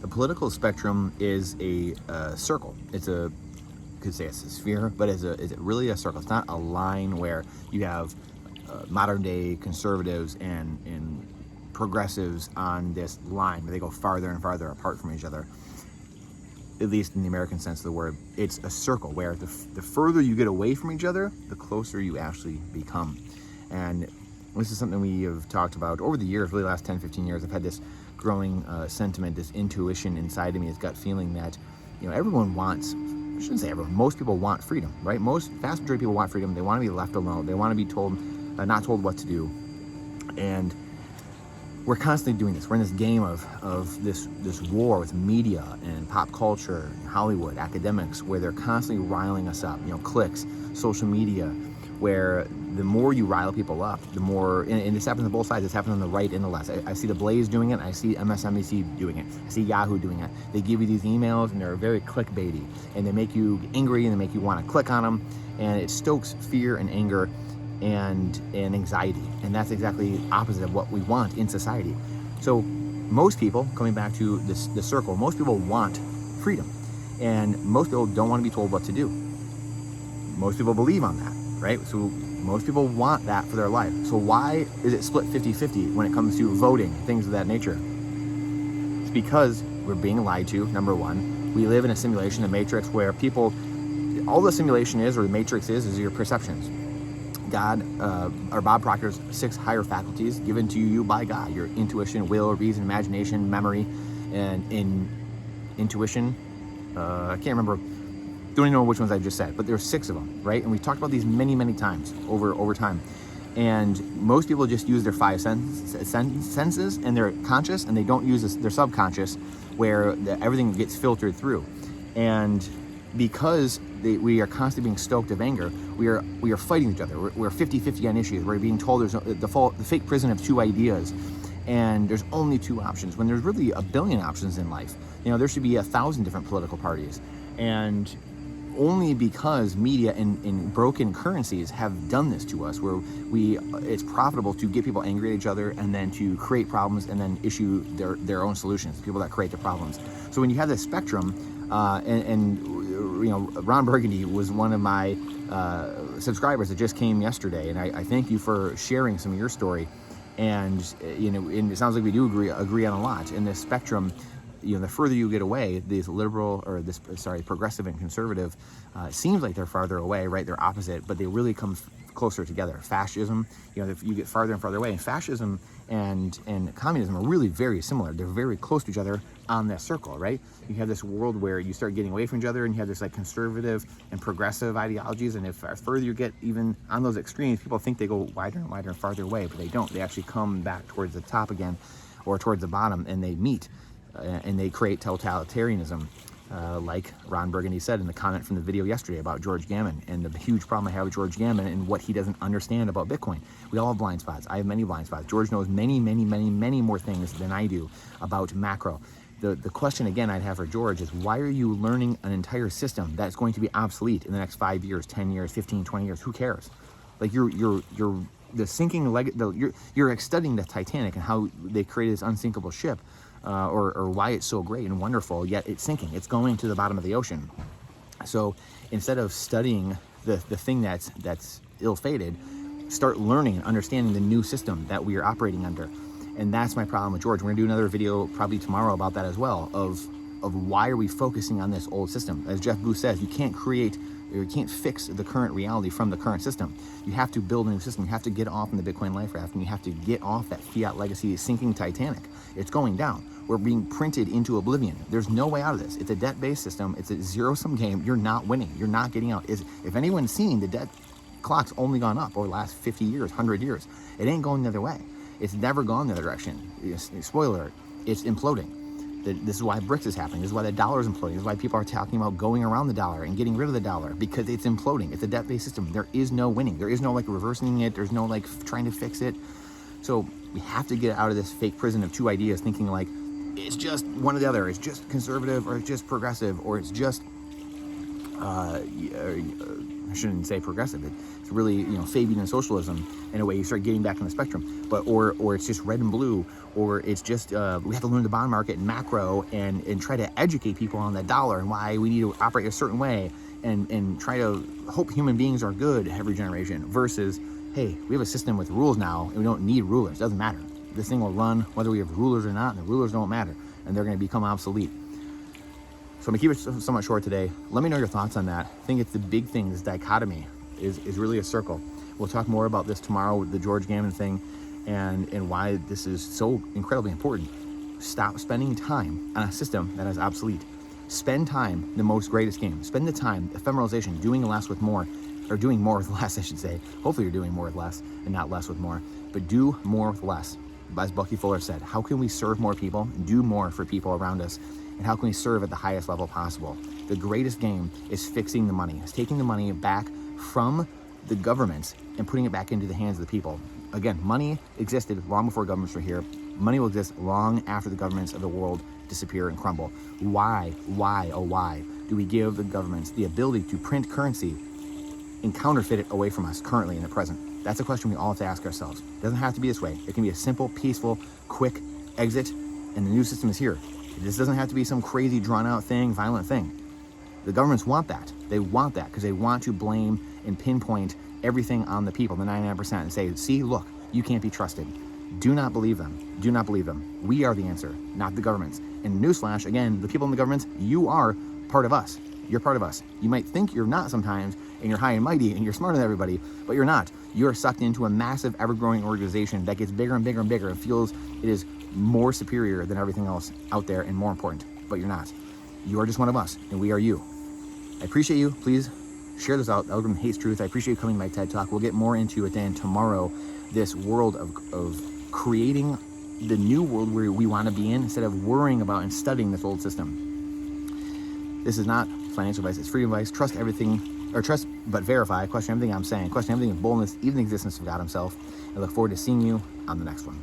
The political spectrum is a circle. It's a, could say it's a sphere, but is it really a circle? It's not a line where you have modern day conservatives and progressives on this line where they go farther and farther apart from each other. At least in the American sense of the word, it's a circle where the further you get away from each other, the closer you actually become. And this is something we have talked about over the years, really the last 10, 15 years. I've had this growing sentiment, this intuition inside of me, this gut feeling that, everyone wants, I shouldn't say everyone, most people want freedom, right? Vast majority of people want freedom. They want to be left alone. They want to be told, not told what to do. And we're constantly doing this. We're in this game of this war with media and pop culture, Hollywood, academics, where they're constantly riling us up. Clicks, social media, where the more you rile people up, the more, and this happens on both sides. This happens on the right and the left. I see the Blaze doing it. I see MSNBC doing it. I see Yahoo doing it. They give you these emails, and they're very clickbaity, and they make you angry, and they make you want to click on them, and it stokes fear and anger and anxiety, and that's exactly opposite of what we want in society. So most people, coming back to the circle, most people want freedom, and most people don't want to be told what to do. Most people believe on that, right? So most people want that for their life. So why is it split 50-50 when it comes to voting, things of that nature? It's because we're being lied to, number one. We live in a simulation, a matrix, where people, all the simulation is, or the matrix is your perceptions. God, or Bob Proctor's 6 higher faculties given to you by God: your intuition, will, reason, imagination, memory, and in intuition. I can't remember, don't even know which ones I just said, but there's 6 of them, right? And we've talked about these many, many times over time. And most people just use their 5 senses, and they're conscious, and they don't use their subconscious, where everything gets filtered through. And because we are constantly being stoked of anger, we are fighting each other. We're 50-50 on issues. We're being told there's the fake prison of 2 ideas, and there's only 2 options when there's really a billion options in life. There should be 1,000 different political parties, and only because media and broken currencies have done this to us, where it's profitable to get people angry at each other, and then to create problems, and then issue their own solutions, people that create the problems. So when you have this spectrum, Ron Burgundy was one of my subscribers that just came yesterday, and I thank you for sharing some of your story. And and it sounds like we do agree on a lot. In this spectrum, the further you get away, these progressive and conservative, seems like they're farther away, right? They're opposite, but they really come closer together. Fascism, if you get farther and farther away, and fascism and communism are really very similar. They're very close to each other on that circle, right? You have this world where you start getting away from each other, and you have this conservative and progressive ideologies, and if further you get even on those extremes, people think they go wider and wider and farther away, but they don't. They actually come back towards the top again, or towards the bottom, and they meet, and they create totalitarianism. Like Ron Burgundy said in the comment from the video yesterday about George Gammon, and the huge problem I have with George Gammon and what he doesn't understand about Bitcoin. We all have blind spots. I have many blind spots. George knows many, many, many, many more things than I do about macro. The question, again, I'd have for George is, why are you learning an entire system that's going to be obsolete in the next 5 years, 10 years, 15, 20 years? Who cares? You're the sinking leg. You're studying the Titanic and how they created this unsinkable ship. Or why it's so great and wonderful, yet it's sinking. It's going to the bottom of the ocean. So instead of studying the thing that's ill-fated, start learning and understanding the new system that we are operating under. And that's my problem with George. We're gonna do another video probably tomorrow about that as well, of why are we focusing on this old system. As Jeff Booth says, you can't fix the current reality from the current system. You have to build a new system. You have to get off in the Bitcoin life raft, and you have to get off that fiat legacy sinking Titanic. It's going down. We're being printed into oblivion. There's no way out of this. It's a debt-based system. It's a zero-sum game. You're not winning. You're not getting out. If anyone's seen, the debt clock's only gone up over the last 50 years, 100 years. It ain't going the other way. It's never gone the other direction. Spoiler alert, it's imploding. This is why BRICS is happening. This is why the dollar is imploding. This is why people are talking about going around the dollar and getting rid of the dollar, because it's imploding. It's a debt-based system. There is no winning. There is no reversing it. There's no trying to fix it. So we have to get out of this fake prison of 2 ideas, thinking it's just one or the other. It's just conservative, or it's just progressive, or it's just I shouldn't say progressive. It's really, you know, Fabian socialism in a way. You start getting back on the spectrum, but or it's just red and blue, or it's just we have to learn the bond market and macro and try to educate people on the dollar and why we need to operate a certain way and try to hope human beings are good every generation versus, hey, we have a system with rules now and we don't need rulers. It doesn't matter. This thing will run whether we have rulers or not, and the rulers don't matter, and they're going to become obsolete. So I'm going to keep it somewhat short today. Let me know your thoughts on that. I think it's the big thing, this dichotomy is really a circle. We'll talk more about this tomorrow with the George Gammon thing and why this is so incredibly important. Stop spending time on a system that is obsolete. Spend time, the most greatest game. Spend the time, ephemeralization, doing less with more, or doing more with less, I should say. Hopefully you're doing more with less and not less with more, but do more with less. As Bucky Fuller said, how can we serve more people, do more for people around us, and how can we serve at the highest level possible? The greatest game is fixing the money. It's taking the money back from the governments and putting it back into the hands of the people. Again, money existed long before governments were here. Money will exist long after the governments of the world disappear and crumble. Why do we give the governments the ability to print currency and counterfeit it away from us currently in the present? That's a question we all have to ask ourselves. It doesn't have to be this way. It can be a simple, peaceful, quick exit, and the new system is here. This doesn't have to be some crazy, drawn-out thing, violent thing. The governments want that. They want that because they want to blame and pinpoint everything on the people, the 99%, and say, see, look, you can't be trusted. Do not believe them. Do not believe them. We are the answer, not the governments. And newsflash, again, the people in the governments, you are part of us. You're part of us. You might think you're not sometimes, and you're high and mighty, and you're smarter than everybody, but you're not. You're sucked into a massive, ever-growing organization that gets bigger and bigger and bigger and feels it is more superior than everything else out there and more important, but you're not. You are just one of us, and we are you. I appreciate you. Please share this out. Algorithm hates truth. I appreciate you coming to my TED Talk. We'll get more into it then tomorrow, this world of creating the new world where we want to be in instead of worrying about and studying this old system. This is not financial advice. It's free advice. Trust everything, or trust but verify. Question everything I'm saying. Question everything with boldness, even the existence of God himself. I look forward to seeing you on the next one.